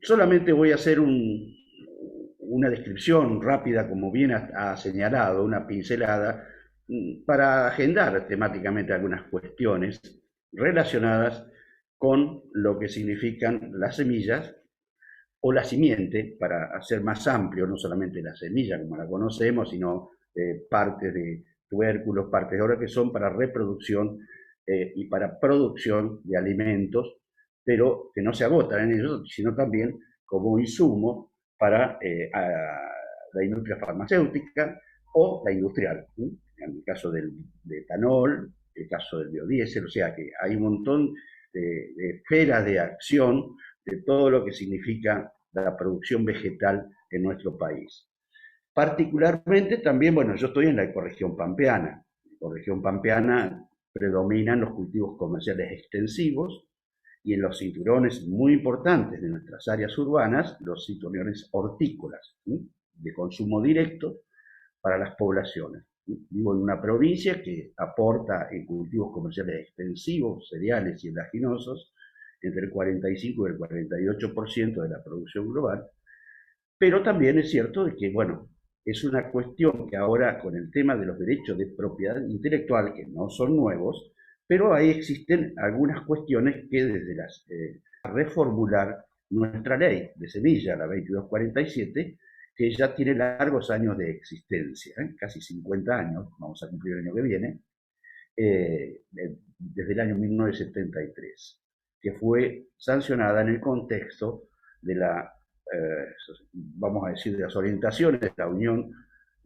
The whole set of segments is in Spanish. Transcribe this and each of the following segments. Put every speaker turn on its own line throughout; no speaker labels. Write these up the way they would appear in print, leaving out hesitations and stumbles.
Solamente voy a hacer una descripción rápida, como bien ha señalado, una pincelada, para agendar temáticamente algunas cuestiones relacionadas con lo que significan las semillas o la simiente, para hacer más amplio, no solamente la semilla como la conocemos, sino partes de tubérculos, partes de oro que son para reproducción y para producción de alimentos, pero que no se agotan en ellos, sino también como insumo para la industria farmacéutica o la industrial, ¿sí? En el caso de etanol, el caso del biodiesel, o sea que hay un montón de esferas de acción de todo lo que significa la producción vegetal en nuestro país. Particularmente también, bueno, yo estoy en la ecorregión pampeana. En la ecorregión pampeana predominan los cultivos comerciales extensivos y en los cinturones muy importantes de nuestras áreas urbanas, los cinturones hortícolas, ¿sí? De consumo directo para las poblaciones. Vivo en una provincia que aporta en cultivos comerciales extensivos, cereales y oleaginosos, entre el 45 y el 48% de la producción global, pero también es cierto de que, bueno, es una cuestión que ahora con el tema de los derechos de propiedad intelectual, que no son nuevos, pero ahí existen algunas cuestiones que desde las reformular nuestra ley de semilla, la 2247, que ya tiene largos años de existencia, casi 50 años, vamos a cumplir el año que viene, desde el año 1973, que fue sancionada en el contexto de la, vamos a decir, de las orientaciones de la Unión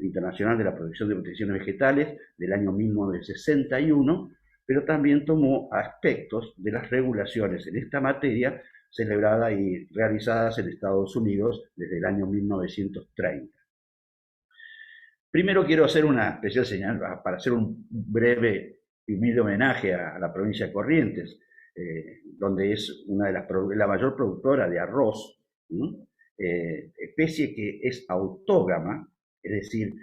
Internacional de la Protección de Protecciones Vegetales del año 1961, pero también tomó aspectos de las regulaciones en esta materia celebradas y realizadas en Estados Unidos desde el año 1930. Primero quiero hacer una especial señal para hacer un breve y humilde homenaje a la provincia de Corrientes, donde es una de la mayor productora de arroz, ¿no? Especie que es autógama, es decir,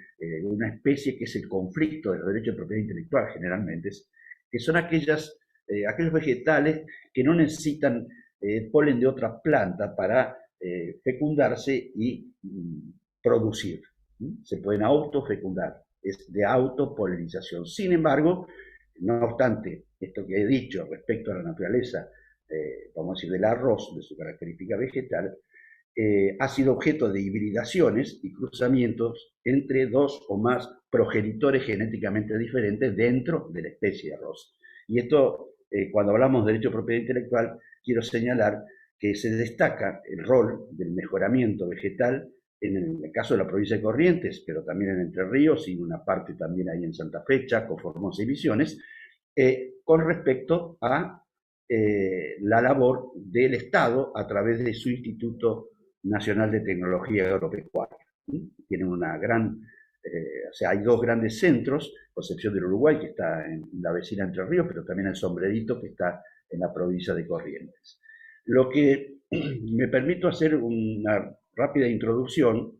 una especie que es el conflicto de los derechos de propiedad intelectual generalmente, que son aquellos vegetales que no necesitan polen de otra planta para fecundarse y producir. Se pueden autofecundar, es de autopolinización. Sin embargo, no obstante, esto que he dicho respecto a la naturaleza, vamos a decir, del arroz, de su característica vegetal, ha sido objeto de hibridaciones y cruzamientos entre dos o más progenitores genéticamente diferentes dentro de la especie de arroz. Y esto, cuando hablamos de derecho de propiedad intelectual, quiero señalar que se destaca el rol del mejoramiento vegetal en el caso de la provincia de Corrientes, pero también en Entre Ríos y una parte también ahí en Santa Fe, Chaco, Formosa y Misiones, con respecto a la labor del Estado a través de su Instituto Nacional de Tecnología Agropecuaria. Tienen una gran, o sea, hay dos grandes centros, Concepción del Uruguay, que está en la vecina Entre Ríos, pero también el Sombrerito, que está en la provincia de Corrientes. Lo que me permito hacer una rápida introducción,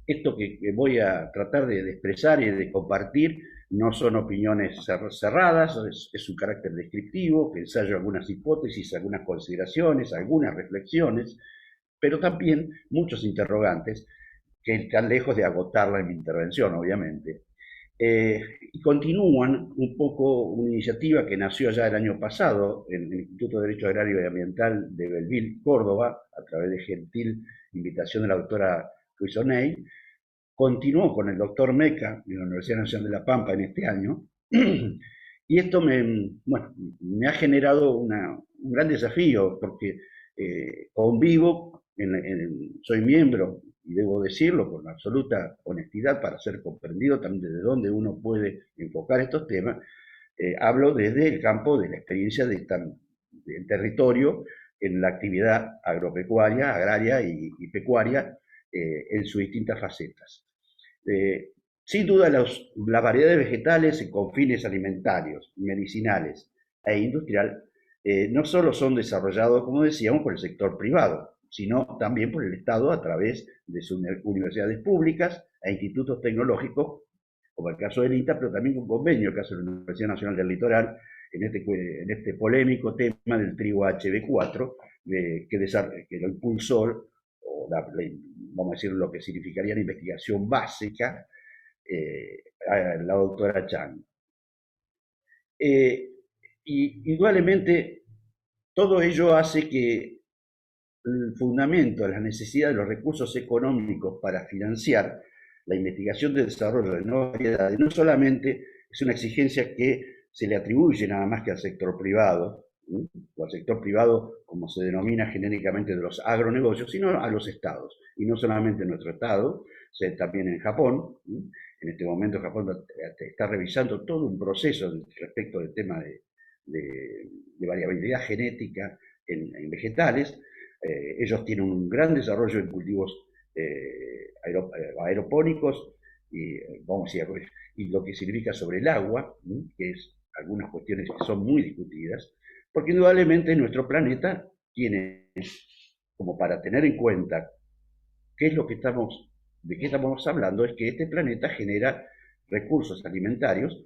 esto que voy a tratar de expresar y de compartir no son opiniones cerradas, es un carácter descriptivo, que ensayo algunas hipótesis, algunas consideraciones, algunas reflexiones, pero también muchos interrogantes que están lejos de agotarla en mi intervención, obviamente. Y continúan un poco una iniciativa que nació ya el año pasado en el Instituto de Derecho Agrario y Ambiental de Belville, Córdoba, a través de gentil invitación de la doctora Luis O'Neill. Continuó con el doctor Meca de la Universidad Nacional de La Pampa en este año. Y esto bueno, me ha generado un gran desafío porque convivo, soy miembro, y debo decirlo con absoluta honestidad para ser comprendido también desde dónde uno puede enfocar estos temas, hablo desde el campo de la experiencia del territorio en la actividad agropecuaria, agraria y pecuaria en sus distintas facetas. Sin duda, las variedades vegetales con fines alimentarios, medicinales e industrial no solo son desarrollados, como decíamos, por el sector privado, sino también por el Estado a través de sus universidades públicas e institutos tecnológicos, como el caso del INTA, pero también con convenio, el caso de la Universidad Nacional del Litoral, en este polémico tema del trigo HB4, que lo impulsó, o vamos a decir lo que significaría la investigación básica, la doctora Chang. Y indudablemente todo ello hace que el fundamento, la necesidad de los recursos económicos para financiar la investigación de desarrollo de nuevas variedades no solamente es una exigencia que se le atribuye nada más que al sector privado, o al sector privado como se denomina genéricamente de los agronegocios, sino a los estados, y no solamente en nuestro estado, también en Japón. En este momento Japón está revisando todo un proceso respecto del tema de variabilidad genética en vegetales. Ellos tienen un gran desarrollo en cultivos aeropónicos vamos a decir, y lo que significa sobre el agua, que es algunas cuestiones que son muy discutidas, porque indudablemente nuestro planeta tiene, como para tener en cuenta qué es lo que de qué estamos hablando, es que este planeta genera recursos alimentarios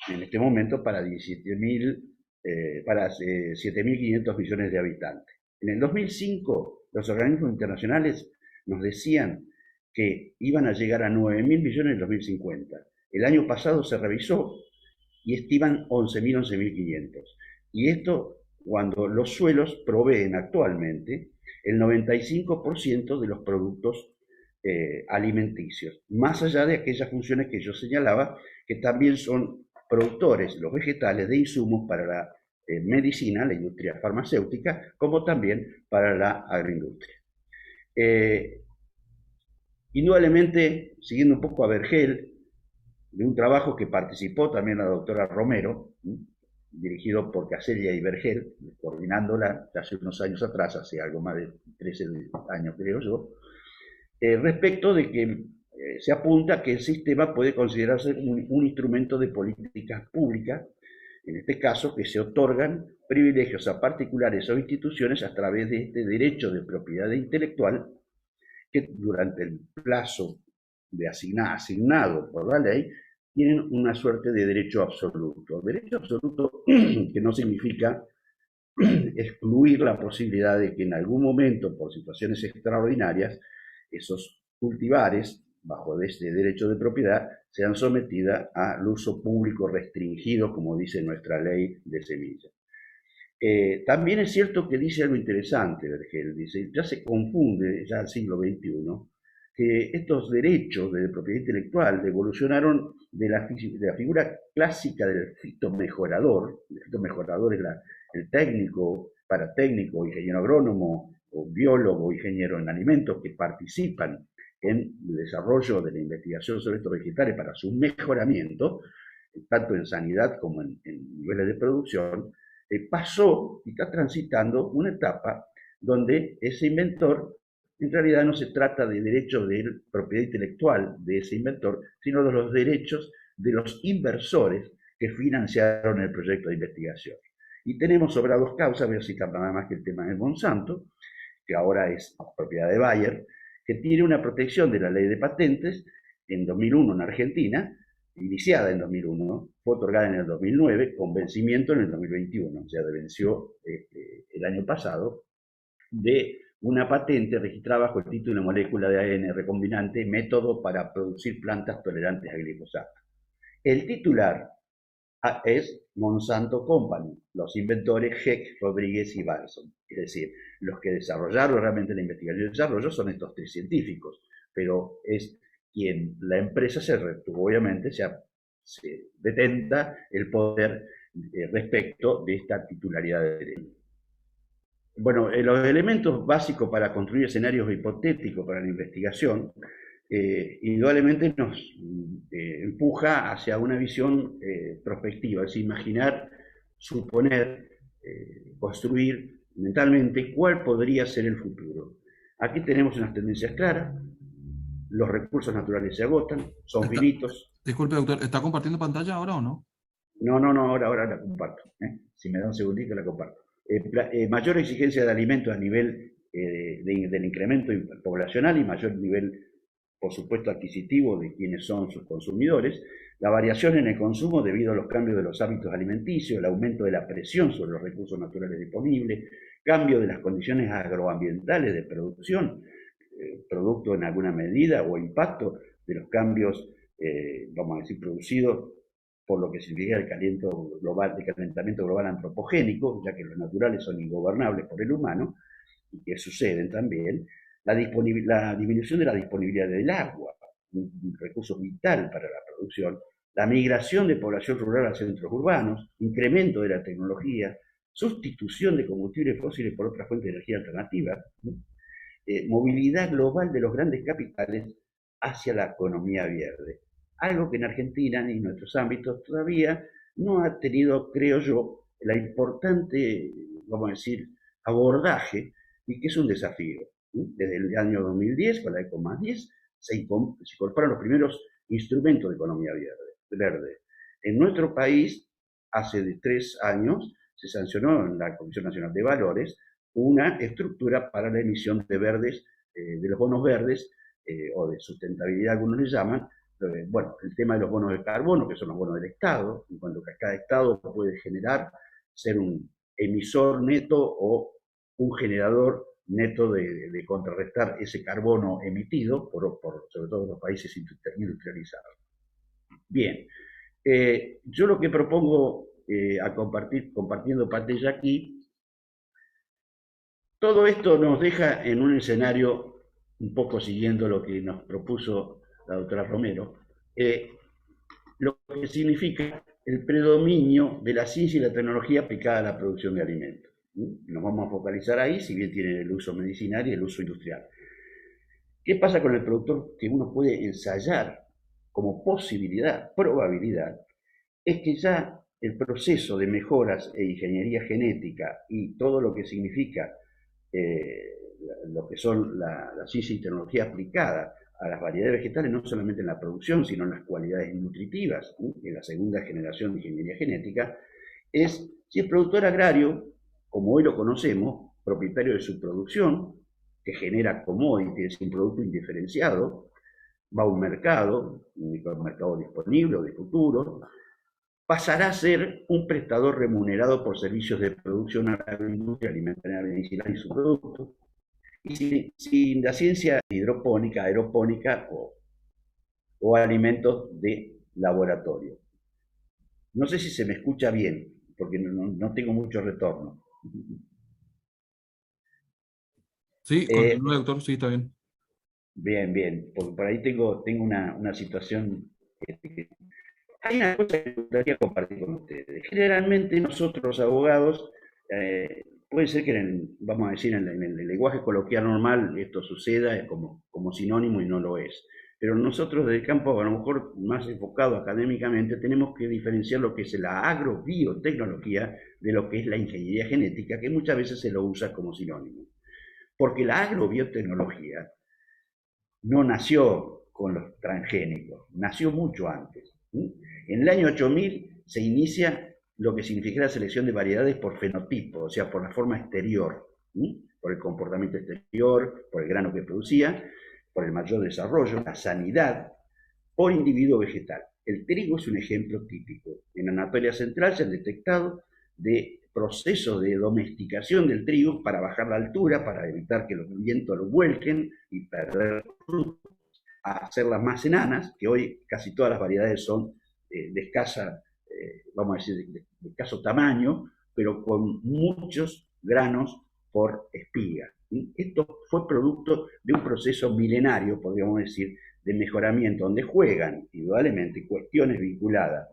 en este momento para 7.500 millones de habitantes. En el 2005, los organismos internacionales nos decían que iban a llegar a 9.000 millones en 2050. El año pasado se revisó y estiman 11.500. Y esto cuando los suelos proveen actualmente el 95% de los productos alimenticios, más allá de aquellas funciones que yo señalaba, que también son productores, los vegetales, de insumos para la medicina, la industria farmacéutica, como también para la agroindustria. Indudablemente, siguiendo un poco a Vergel, de un trabajo que participó también la doctora Romero, dirigido por Casellia y Vergel, coordinándola hace unos años atrás, hace algo más de 13 años creo yo, respecto de que se apunta que el sistema puede considerarse un instrumento de políticas públicas, en este caso que se otorgan privilegios a particulares o instituciones a través de este derecho de propiedad intelectual que durante el plazo asignado por la ley tienen una suerte de derecho absoluto. Derecho absoluto que no significa excluir la posibilidad de que en algún momento, por situaciones extraordinarias, esos cultivares, bajo este derecho de propiedad, sean sometidas al uso público restringido, como dice nuestra ley de semillas. También es cierto que dice algo interesante, Vergel, dice, ya se confunde, ya al siglo XXI, que estos derechos de propiedad intelectual evolucionaron de la figura clásica del fitomejorador. El fitomejorador es el técnico, paratécnico, ingeniero agrónomo, o biólogo, ingeniero en alimentos que participan en el desarrollo de la investigación sobre estos vegetales para su mejoramiento, tanto en sanidad como en niveles de producción, pasó y está transitando una etapa donde ese inventor, en realidad no se trata de derechos de propiedad intelectual de ese inventor, sino de los derechos de los inversores que financiaron el proyecto de investigación. Y tenemos sobre dos causas, voy a citar nada más que el tema de Monsanto, que ahora es propiedad de Bayer, que tiene una protección de la ley de patentes en 2001 en Argentina, iniciada en 2001, fue otorgada en el 2009, con vencimiento en el 2021, o sea, venció el año pasado, de una patente registrada bajo el título de una molécula de ADN recombinante, método para producir plantas tolerantes a glifosato. El titular es Monsanto Company, los inventores Heck, Rodríguez y Balson. Es decir, los que desarrollaron realmente la investigación y desarrollo son estos tres científicos, pero es quien la empresa se retuvo, obviamente, se detenta el poder respecto de esta titularidad de derecho. Bueno, los elementos básicos para construir escenarios hipotéticos para la investigación indudablemente nos empuja hacia una visión prospectiva, es imaginar, suponer, construir mentalmente cuál podría ser el futuro. Aquí tenemos unas tendencias claras, los recursos naturales se agotan, son finitos.
Disculpe, doctor, ¿está compartiendo pantalla ahora o no?
No, ahora la comparto. Si me da un segundito la comparto. Mayor exigencia de alimentos a nivel del incremento poblacional y mayor nivel por supuesto, adquisitivo de quienes son sus consumidores, la variación en el consumo debido a los cambios de los hábitos alimenticios, el aumento de la presión sobre los recursos naturales disponibles, cambio de las condiciones agroambientales de producción, producto en alguna medida o impacto de los cambios, vamos a decir, producidos por lo que significa el calentamiento global antropogénico, ya que los naturales son ingobernables por el humano, y que suceden también, la disminución de la disponibilidad del agua, un recurso vital para la producción, la migración de población rural a centros urbanos, incremento de la tecnología, sustitución de combustibles fósiles por otras fuentes de energía alternativa, movilidad global de los grandes capitales hacia la economía verde. Algo que en Argentina y en nuestros ámbitos todavía no ha tenido, creo yo, la importante, vamos a decir, abordaje, y que es un desafío. Desde el año 2010, con la ECO+10, se incorporaron los primeros instrumentos de economía verde. En nuestro país, hace 3 años, se sancionó en la Comisión Nacional de Valores una estructura para la emisión de verdes, de los bonos verdes, o de sustentabilidad, algunos le llaman. Bueno, el tema de los bonos de carbono, que son los bonos del Estado, en cuanto que cada Estado puede generar, ser un emisor neto o un generador neto de contrarrestar ese carbono emitido, sobre todo en los países industrializados. Bien, yo lo que propongo compartiendo pantalla aquí, todo esto nos deja en un escenario, un poco siguiendo lo que nos propuso la doctora Romero, lo que significa el predominio de la ciencia y la tecnología aplicada a la producción de alimentos. Nos vamos a focalizar ahí, si bien tiene el uso medicinal y el uso industrial. ¿Qué pasa con el productor que uno puede ensayar como posibilidad, probabilidad? Es que ya el proceso de mejoras e ingeniería genética y todo lo que significa lo que son la ciencia y tecnología aplicada a las variedades vegetales, no solamente en la producción, sino en las cualidades nutritivas, en la segunda generación de ingeniería genética, es si el productor agrario, como hoy lo conocemos, propietario de su producción, que genera commodities, un producto indiferenciado, va a un mercado disponible o de futuro, pasará a ser un prestador remunerado por servicios de producción agroindustria, alimentaria, medicinal y su producto. Y si la ciencia hidropónica, aeropónica o alimentos de laboratorio. No sé si se me escucha bien, porque no tengo mucho retorno.
Sí, continúa, doctor, sí, está bien.
Bien, porque por ahí tengo una situación. Hay una cosa que me gustaría compartir con ustedes. Generalmente nosotros los abogados, puede ser que vamos a decir, en el lenguaje coloquial normal esto suceda como sinónimo y no lo es. Pero nosotros desde el campo, a lo mejor más enfocado académicamente, tenemos que diferenciar lo que es la agrobiotecnología de lo que es la ingeniería genética, que muchas veces se lo usa como sinónimo. Porque la agrobiotecnología no nació con los transgénicos, nació mucho antes. En el año 8000 se inicia lo que significa la selección de variedades por fenotipo, o sea, por la forma exterior, por el comportamiento exterior, por el grano que producía, por el mayor desarrollo, la sanidad, por individuo vegetal. El trigo es un ejemplo típico. En Anatolia Central se han detectado de procesos de domesticación del trigo para bajar la altura, para evitar que los vientos lo vuelquen y perder frutos, a hacerlas más enanas, que hoy casi todas las variedades son de escasa, vamos a decir, de escaso tamaño, pero con muchos granos por espiga. Esto fue producto de un proceso milenario, podríamos decir, de mejoramiento, donde juegan indudablemente cuestiones vinculadas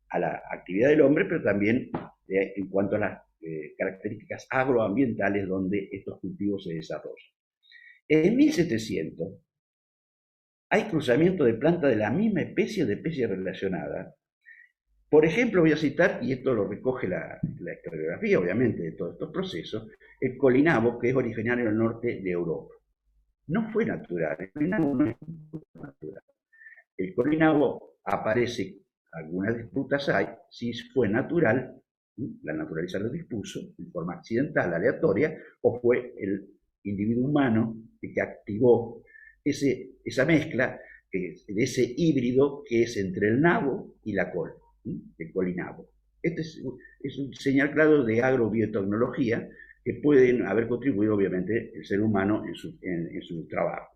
a la actividad del hombre, pero también en cuanto a las características agroambientales donde estos cultivos se desarrollan. En 1700 hay cruzamiento de plantas de la misma especie de especie relacionada. Por ejemplo, voy a citar, y esto lo recoge la historiografía, obviamente, de todos estos procesos, el colinabo, que es originario del norte de Europa. No fue natural, el colinabo no es natural. El colinabo aparece, algunas disputas hay, si fue natural, la naturaleza lo dispuso, en forma accidental, aleatoria, o fue el individuo humano que activó esa mezcla, de ese híbrido que es entre el nabo y la col, el colinabo. Este es un señal claro de agrobiotecnología que pueden haber contribuido obviamente el ser humano en su trabajo.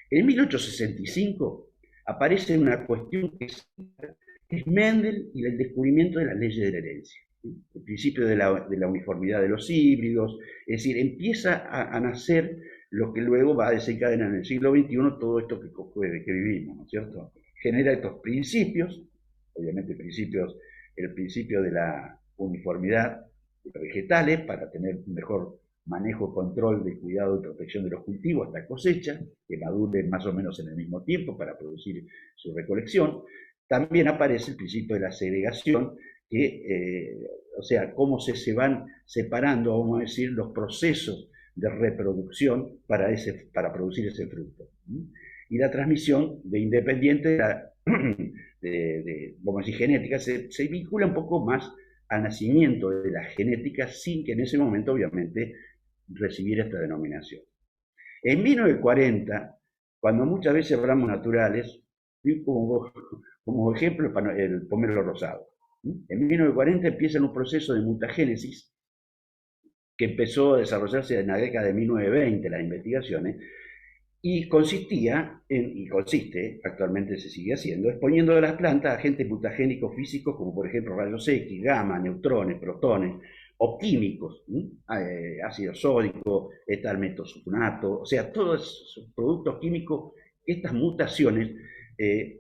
En 1865 aparece una cuestión que es Mendel y el descubrimiento de las leyes de la herencia. El principio de la uniformidad de los híbridos, es decir, empieza a nacer lo que luego va a desencadenar en el siglo XXI todo esto que vivimos, ¿no es cierto? Genera estos principios, obviamente el principio de la uniformidad de vegetales para tener un mejor manejo, control de cuidado y protección de los cultivos hasta cosecha, que maduren más o menos en el mismo tiempo para producir su recolección. También aparece el principio de la segregación, o sea, cómo se van separando, vamos a decir, los procesos de reproducción para producir ese fruto. Y la transmisión de independiente vamos a decir, genética se vincula un poco más al nacimiento de la genética sin que en ese momento, obviamente, recibiera esta denominación. En 1940, cuando muchas veces hablamos naturales, como ejemplo el pomelo rosado. En 1940 empieza un proceso de mutagénesis que empezó a desarrollarse en la década de 1920, las investigaciones, y consiste, actualmente se sigue haciendo, exponiendo a las plantas agentes mutagénicos físicos como por ejemplo rayos X, gamma, neutrones, protones, o químicos, ácido sódico, etalmetosunato, o sea, todos esos productos químicos, estas mutaciones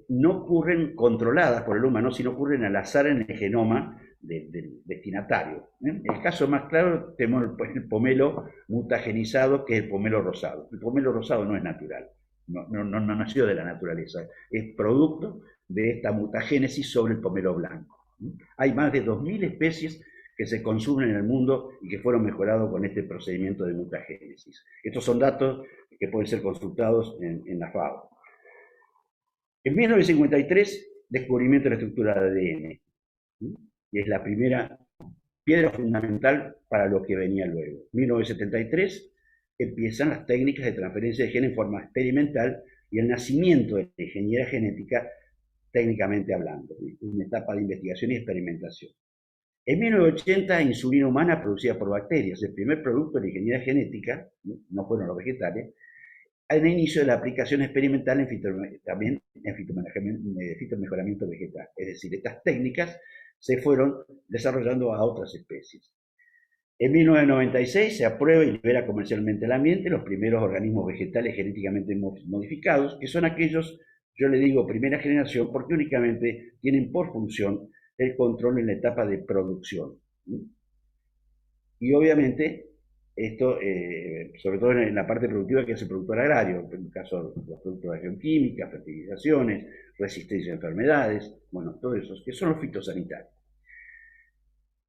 no ocurren controladas por el humano, sino ocurren al azar en el genoma del destinatario. El caso más claro tenemos el pomelo mutagenizado, que es el pomelo rosado. El pomelo rosado no es natural, no nació de la naturaleza, es producto de esta mutagénesis sobre el pomelo blanco. Hay más de 2000 especies que se consumen en el mundo y que fueron mejorados con este procedimiento de mutagénesis. Estos son datos que pueden ser consultados en la FAO. En 1953, descubrimiento de la estructura de ADN, y es la primera piedra fundamental para lo que venía luego. En 1973 empiezan las técnicas de transferencia de genes en forma experimental y el nacimiento de la ingeniería genética técnicamente hablando, una etapa de investigación y experimentación. En 1980, insulina humana producida por bacterias, el primer producto de la ingeniería genética, no fueron los vegetales, al inicio de la aplicación experimental en fitomejoramiento vegetal. Es decir, estas técnicas se fueron desarrollando a otras especies. En 1996 se aprueba y libera comercialmente al ambiente los primeros organismos vegetales genéticamente modificados, que son aquellos, yo le digo primera generación, porque únicamente tienen por función el control en la etapa de producción. Y obviamente esto, sobre todo en la parte productiva que es el productor agrario, en el caso de los productos de acción química, fertilizaciones, resistencia a enfermedades, bueno, todo eso, que son los fitosanitarios.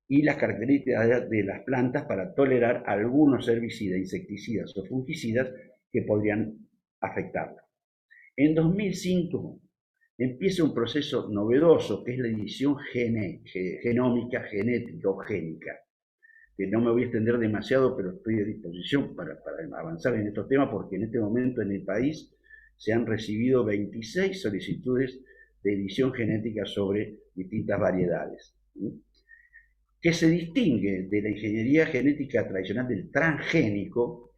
Y las características de las plantas para tolerar algunos herbicidas, insecticidas o fungicidas que podrían afectarlas. En 2005 empieza un proceso novedoso que es la edición genómica, genética o génica. Que no me voy a extender demasiado, pero estoy a disposición para avanzar en estos temas, porque en este momento en el país se han recibido 26 solicitudes de edición genética sobre distintas variedades, que se distingue de la ingeniería genética tradicional del transgénico,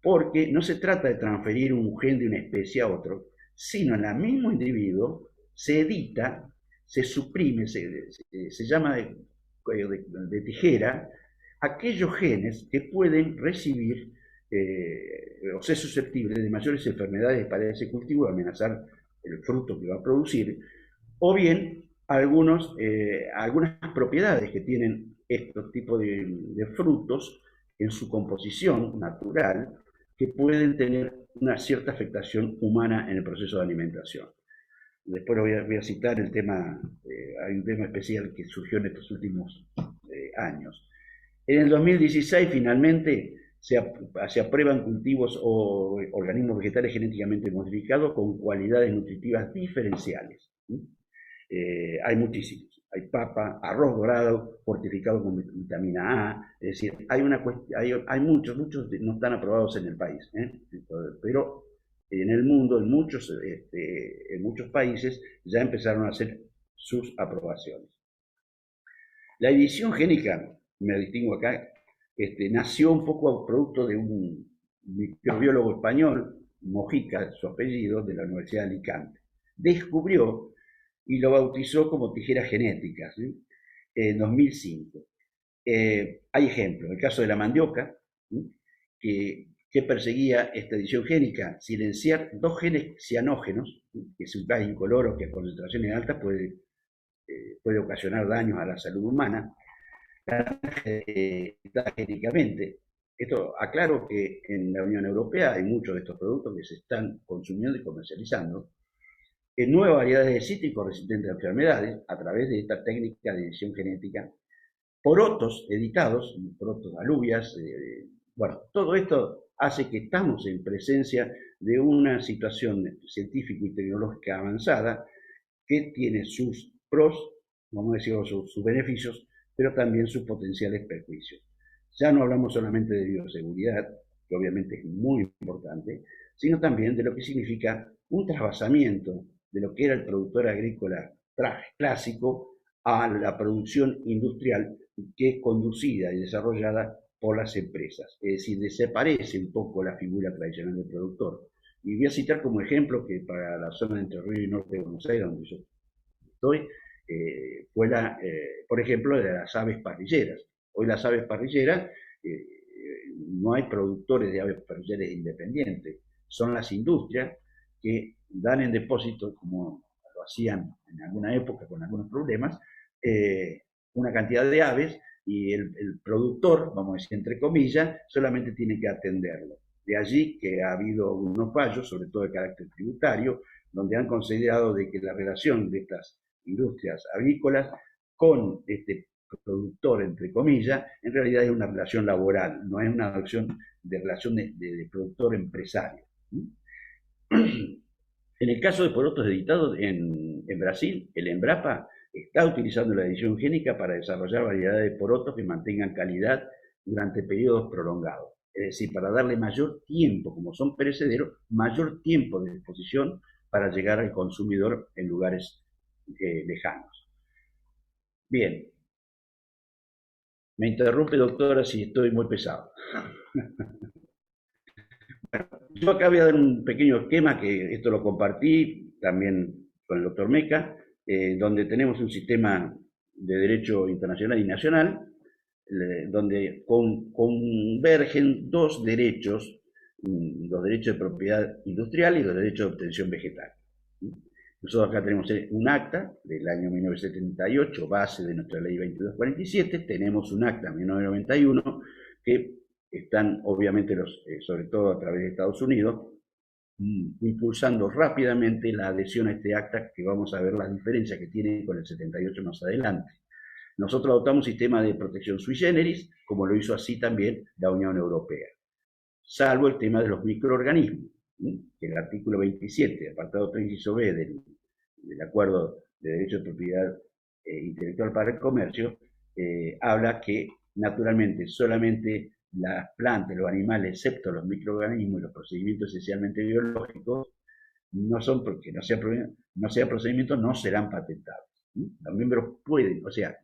porque no se trata de transferir un gen de una especie a otro, sino en el mismo individuo se edita, se suprime, se llama de tijera, aquellos genes que pueden recibir o ser susceptibles de mayores enfermedades para ese cultivo, amenazar el fruto que va a producir, o bien algunas propiedades que tienen estos tipos de frutos en su composición natural que pueden tener una cierta afectación humana en el proceso de alimentación. Después voy a citar el tema, hay un tema especial que surgió en estos últimos años. En el 2016 finalmente se aprueban cultivos o organismos vegetales genéticamente modificados con cualidades nutritivas diferenciales. Hay muchísimos. Hay papa, arroz dorado, fortificado con vitamina A, es decir, hay muchos no están aprobados en el país, pero en el mundo, en muchos países, ya empezaron a hacer sus aprobaciones. La edición génica, me distingo acá, nació un poco producto de un microbiólogo español, Mojica, su apellido, de la Universidad de Alicante. Descubrió y lo bautizó como tijeras genéticas, ¿sí? En 2005. Hay ejemplos, el caso de la mandioca, ¿sí? que perseguía esta edición génica, silenciar dos genes cianógenos, ¿sí? Que es un gas incoloro que a concentraciones altas puede ocasionar daños a la salud humana, génicamente. Esto aclaro que en la Unión Europea hay muchos de estos productos que se están consumiendo y comercializando en nuevas variedades de cítricos resistentes a enfermedades a través de esta técnica de edición genética, porotos editados, porotos alubias, bueno, todo esto hace que estamos en presencia de una situación científica y tecnológica avanzada que tiene sus pros, vamos a decir, sus beneficios, pero también sus potenciales perjuicios. Ya no hablamos solamente de bioseguridad, que obviamente es muy importante, sino también de lo que significa un trasvasamiento de lo que era el productor agrícola clásico a la producción industrial que es conducida y desarrollada por las empresas. Es decir, desaparece un poco la figura tradicional del productor. Y voy a citar como ejemplo que para la zona de Entre Ríos y Norte de Buenos Aires, donde yo estoy, fue por ejemplo, de las aves parrilleras. Hoy las aves parrilleras, no hay productores de aves parrilleras independientes, son las industrias que dan en depósito, como lo hacían en alguna época con algunos problemas, una cantidad de aves y el productor, vamos a decir entre comillas, solamente tiene que atenderlo. De allí que ha habido unos fallos, sobre todo de carácter tributario, donde han considerado de que la relación de estas industrias agrícolas con este productor, entre comillas, en realidad es una relación laboral, no es una relación de productor-empresario. En el caso de porotos editados en Brasil, el Embrapa está utilizando la edición génica para desarrollar variedades de porotos que mantengan calidad durante periodos prolongados. Es decir, para darle mayor tiempo, como son perecederos, mayor tiempo de exposición para llegar al consumidor en lugares lejanos. Bien. Me interrumpe, doctora, si estoy muy pesado. Bueno, yo acá voy a dar un pequeño esquema, que esto lo compartí también con el doctor Meca, donde tenemos un sistema de derecho internacional y nacional, donde convergen dos derechos de propiedad industrial y los derechos de obtención vegetal. Nosotros acá tenemos un acta del año 1978, base de nuestra ley 2247, tenemos un acta 1991 que están obviamente sobre todo a través de Estados Unidos, impulsando rápidamente la adhesión a este acta, que vamos a ver las diferencias que tiene con el 78 más adelante. Nosotros adoptamos un sistema de protección sui generis, como lo hizo así también la Unión Europea, salvo el tema de los microorganismos, que el artículo 27, apartado 3, inciso B del Acuerdo de Derecho de Propiedad Intelectual para el Comercio, habla que naturalmente solamente las plantas, los animales, excepto los microorganismos y los procedimientos esencialmente biológicos, no son, porque no sea procedimientos, no serán patentados. Los miembros pueden, o sea,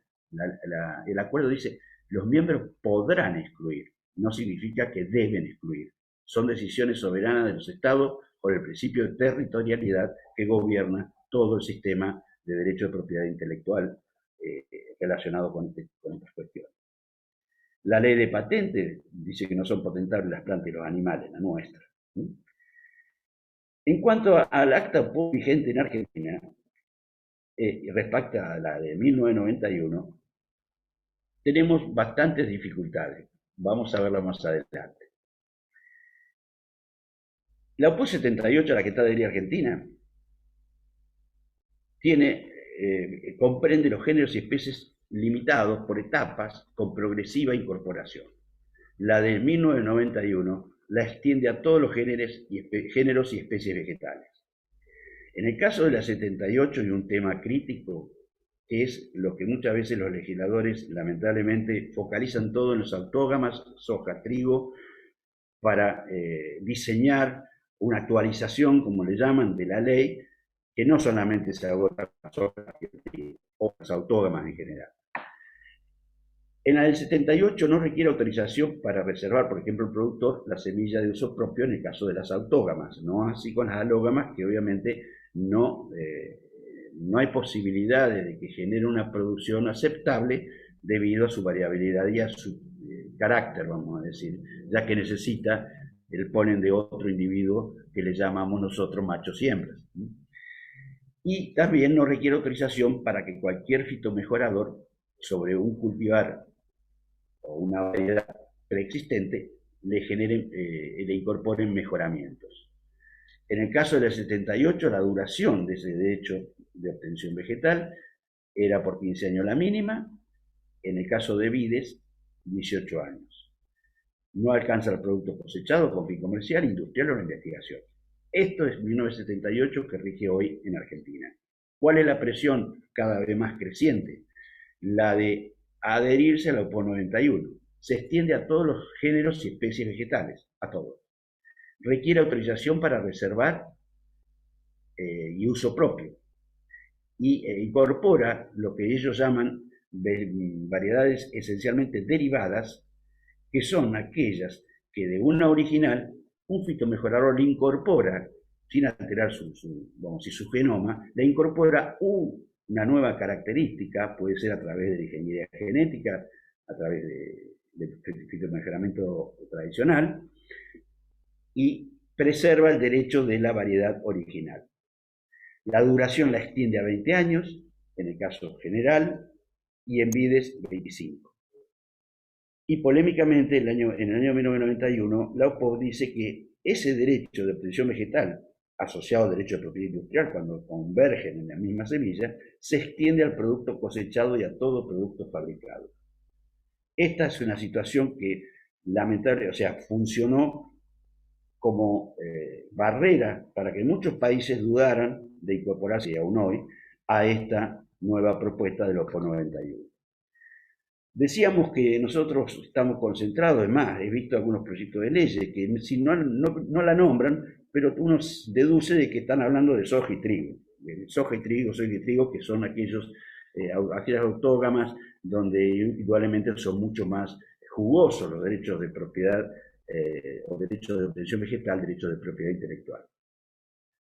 el acuerdo dice, los miembros podrán excluir, no significa que deben excluir. Son decisiones soberanas de los estados por el principio de territorialidad que gobierna todo el sistema de derecho de propiedad intelectual relacionado con estas cuestiones. La ley de patentes dice que no son patentables las plantas y los animales, la nuestra. En cuanto al acta vigente en Argentina, respecto a la de 1991, tenemos bastantes dificultades. Vamos a verla más adelante. La OPU 78, a la que está adherida Argentina, comprende los géneros y especies limitados por etapas con progresiva incorporación. La de 1991 la extiende a todos los géneros y especies vegetales. En el caso de la 78 hay un tema crítico, que es lo que muchas veces los legisladores lamentablemente focalizan todo en los autógamas, soja, trigo, para diseñar una actualización, como le llaman, de la ley, que no solamente se agota las soja o las autógamas en general. En la del 78 no requiere autorización para reservar, por ejemplo, el productor la semilla de uso propio en el caso de las autógamas, no así con las alógamas, que obviamente no hay posibilidades de que genere una producción aceptable debido a su variabilidad y a su carácter, vamos a decir, ya que necesita el polen de otro individuo que le llamamos nosotros machos y hembras. Y también no requiere autorización para que cualquier fitomejorador sobre un cultivar o una variedad preexistente le incorporen mejoramientos. En el caso del 78, la duración de ese derecho de obtención vegetal era por 15 años la mínima, en el caso de vides, 18 años. No alcanza el producto cosechado con fin comercial, industrial o investigación. Esto es 1978 que rige hoy en Argentina. ¿Cuál es la presión cada vez más creciente? La de adherirse a la OPO 91. Se extiende a todos los géneros y especies vegetales, a todos. Requiere autorización para reservar y uso propio. Y incorpora lo que ellos llaman variedades esencialmente derivadas, que son aquellas que de una original un fitomejorador le incorpora, sin alterar su genoma, le incorpora una nueva característica, puede ser a través de ingeniería genética, a través del fitomejoramiento tradicional, y preserva el derecho de la variedad original. La duración la extiende a 20 años, en el caso general, y en vides 25. Y polémicamente, en el año 1991, la OPO dice que ese derecho de obtención vegetal, asociado al derecho de propiedad industrial, cuando convergen en la misma semilla, se extiende al producto cosechado y a todo producto fabricado. Esta es una situación que lamentablemente, funcionó como barrera para que muchos países dudaran de incorporarse, y aún hoy, a esta nueva propuesta del OPO 91. Decíamos que nosotros estamos concentrados, es más, he visto algunos proyectos de leyes que si no la nombran, pero uno deduce de que están hablando de soja y trigo. Soja y trigo, que son aquellas autógamas donde indudablemente son mucho más jugosos los derechos de propiedad o derechos de obtención vegetal, derechos de propiedad intelectual.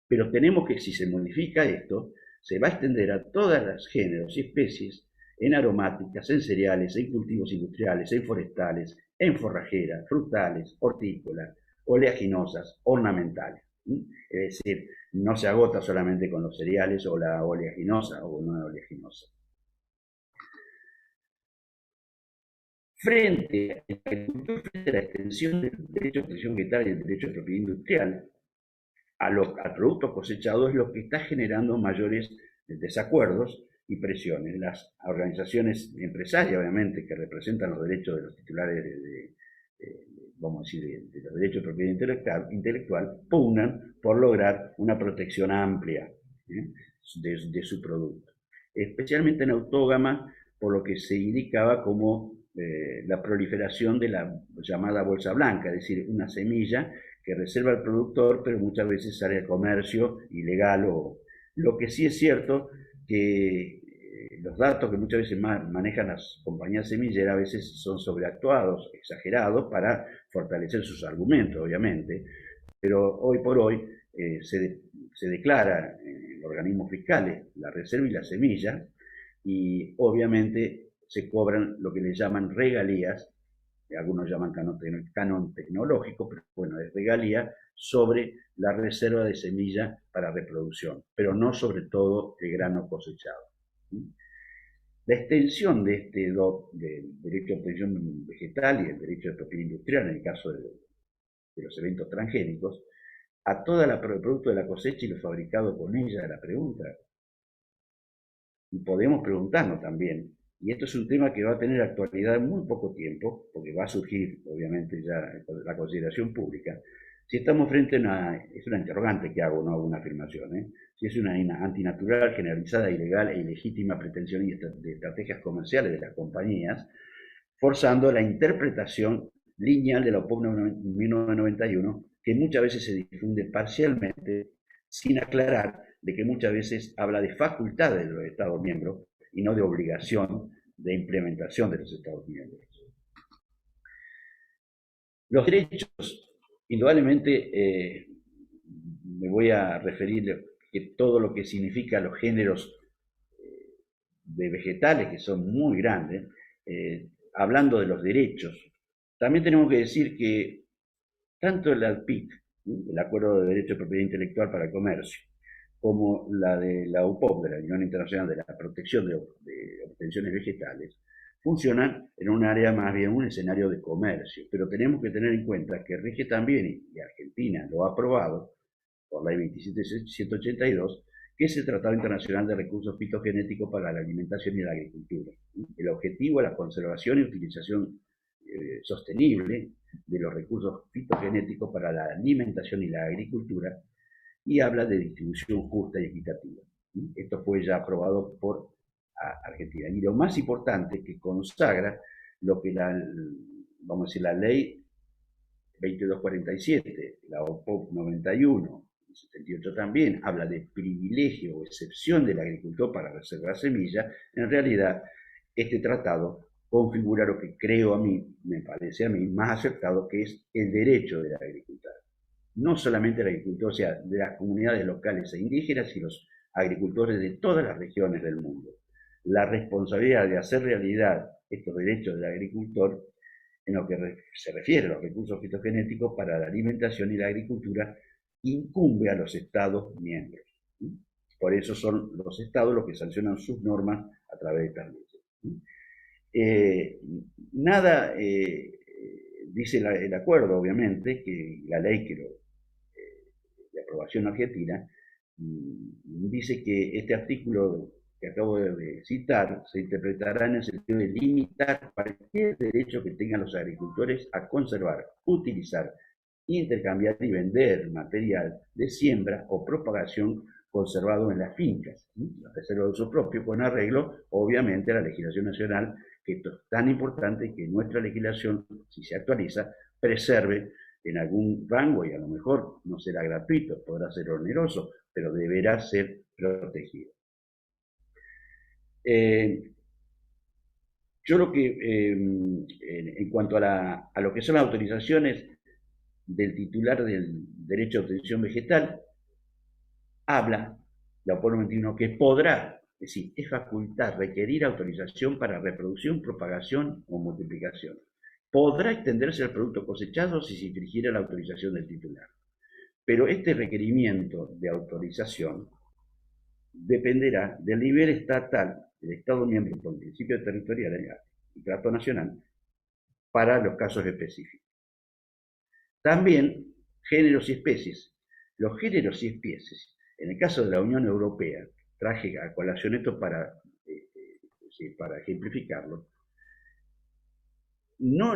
Pero tenemos que, si se modifica esto, se va a extender a todos los géneros y especies en aromáticas, en cereales, en cultivos industriales, en forestales, en forrajeras, frutales, hortícolas, oleaginosas, ornamentales. Es decir, no se agota solamente con los cereales o la oleaginosa o no oleaginosa. Frente a la extensión del derecho de extensión vegetal y el derecho de propiedad industrial, al producto cosechado es lo que está generando mayores desacuerdos y presiones. Las organizaciones empresarias, obviamente, que representan los derechos de los titulares de los derechos de propiedad intelectual, pugnan por lograr una protección amplia de su producto. Especialmente en autógama, por lo que se indicaba como la proliferación de la llamada bolsa blanca, es decir, una semilla que reserva el productor, pero muchas veces sale al comercio ilegal. Lo que sí es cierto que los datos que muchas veces manejan las compañías semilleras a veces son sobreactuados, exagerados, para fortalecer sus argumentos, obviamente, pero hoy por hoy se declara en los organismos fiscales la reserva y la semilla, y obviamente se cobran lo que le llaman regalías, que algunos llaman canon tecnológico, pero bueno, es regalía sobre la reserva de semilla para reproducción, pero no sobre todo el grano cosechado. La extensión de este del derecho de obtención vegetal y el derecho de propiedad industrial en el caso de los eventos transgénicos a toda el producto de la cosecha y lo fabricado con ella, la pregunta. Y podemos preguntarnos también, y esto es un tema que va a tener actualidad en muy poco tiempo, porque va a surgir, obviamente, ya la consideración pública, si estamos frente a es una interrogante que hago, no hago una afirmación, si es una antinatural, generalizada, ilegal e ilegítima pretensión de estrategias comerciales de las compañías, forzando la interpretación lineal de la OPO 1991 que muchas veces se difunde parcialmente, sin aclarar de que muchas veces habla de facultades de los Estados miembros y no de obligación de implementación de los Estados miembros. Los derechos, indudablemente, me voy a referir que todo lo que significa los géneros de vegetales, que son muy grandes, hablando de los derechos, también tenemos que decir que tanto el ALPIC, el Acuerdo de Derecho de Propiedad Intelectual para el Comercio, como la de la UPOV, de la Unión Internacional de la Protección de Obtenciones Vegetales, funcionan en un área más bien, un escenario de comercio. Pero tenemos que tener en cuenta que rige también, y Argentina lo ha aprobado, por Ley 27182, que es el Tratado Internacional de Recursos Fitogenéticos para la Alimentación y la Agricultura. El objetivo es la conservación y utilización sostenible de los recursos fitogenéticos para la alimentación y la agricultura, y habla de distribución justa y equitativa. Esto fue ya aprobado por Argentina. Y lo más importante, que consagra lo que vamos a decir, la ley 2247, la OPOP 91, 78 también, habla de privilegio o excepción del agricultor para reservar semilla. En realidad, este tratado configura lo que creo a mí, me parece a mí, más acertado, que es el derecho del agricultor. No solamente el agricultor, o sea, de las comunidades locales e indígenas y los agricultores de todas las regiones del mundo. La responsabilidad de hacer realidad estos derechos del agricultor, en lo que se refiere a los recursos fitogenéticos para la alimentación y la agricultura, incumbe a los Estados miembros. Por eso son los Estados los que sancionan sus normas a través de estas leyes. Nada dice el acuerdo, obviamente, que la ley de aprobación argentina dice que este artículo que acabo de citar se interpretará en el sentido de limitar cualquier derecho que tengan los agricultores a conservar, utilizar, intercambiar y vender material de siembra o propagación conservado en las fincas, la reserva de uso propio, con arreglo, obviamente, a la legislación nacional, que esto es tan importante que nuestra legislación, si se actualiza, preserve en algún rango, y a lo mejor no será gratuito, podrá ser oneroso, pero deberá ser protegido. Yo lo que, en cuanto a lo que son las autorizaciones del titular del derecho de obtención vegetal, habla la OPOP 91 que podrá, es decir, es facultad requerir autorización para reproducción, propagación o multiplicación. Podrá extenderse al producto cosechado si se infringiera la autorización del titular. Pero este requerimiento de autorización dependerá del nivel estatal, del Estado miembro por el principio de territorialidad y trato nacional, para los casos específicos. También géneros y especies. Los géneros y especies, en el caso de la Unión Europea, traje a colación esto para ejemplificarlo, no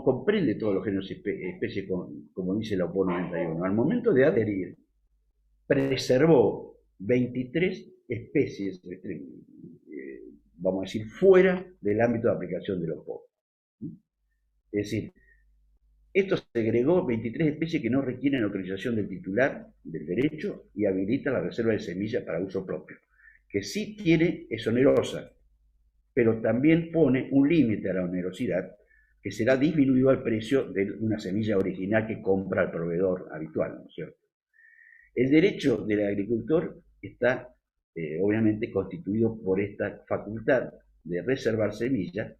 comprende todos los géneros y especies como dice la OPOP 91. Al momento de adherir, preservó 23 especies, vamos a decir, fuera del ámbito de aplicación de la OPOP. Es decir, esto segregó 23 especies que no requieren autorización del titular del derecho y habilita la reserva de semillas para uso propio, que sí es onerosa, pero también pone un límite a la onerosidad que será disminuido al precio de una semilla original que compra el proveedor habitual, ¿no es cierto? El derecho del agricultor está obviamente constituido por esta facultad de reservar semillas,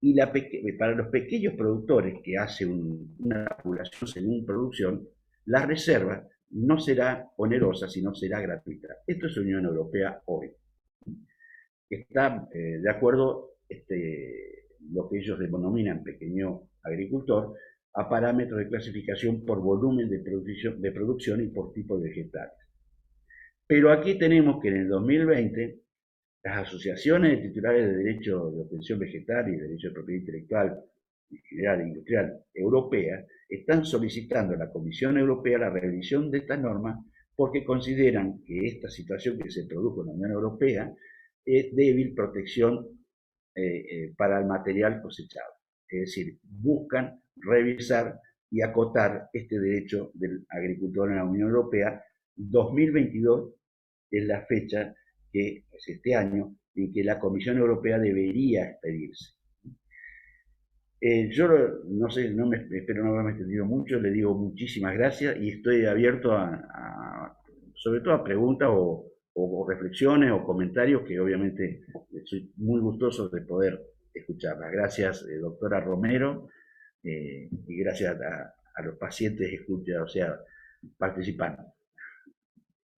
y para los pequeños productores que hacen una población según producción, la reserva no será onerosa, sino será gratuita. Esto es Unión Europea hoy. Está de acuerdo lo que ellos denominan pequeño agricultor a parámetros de clasificación por volumen de producción y por tipo de vegetales. Pero aquí tenemos que en el 2020 las asociaciones de titulares de derecho de obtención vegetal y de derecho de propiedad intelectual en general e industrial europea están solicitando a la Comisión Europea la revisión de estas normas porque consideran que esta situación que se produjo en la Unión Europea es débil protección para el material cosechado. Es decir, buscan revisar y acotar este derecho del agricultor en la Unión Europea. 2022 es la fecha que es este año en que la Comisión Europea debería expedirse. Yo no sé, espero no haberme extendido mucho, le digo muchísimas gracias y estoy abierto sobre todo a preguntas o reflexiones o comentarios que obviamente soy muy gustoso de poder escucharlas. Gracias, doctora Romero, y gracias a los pacientes o sea, participando.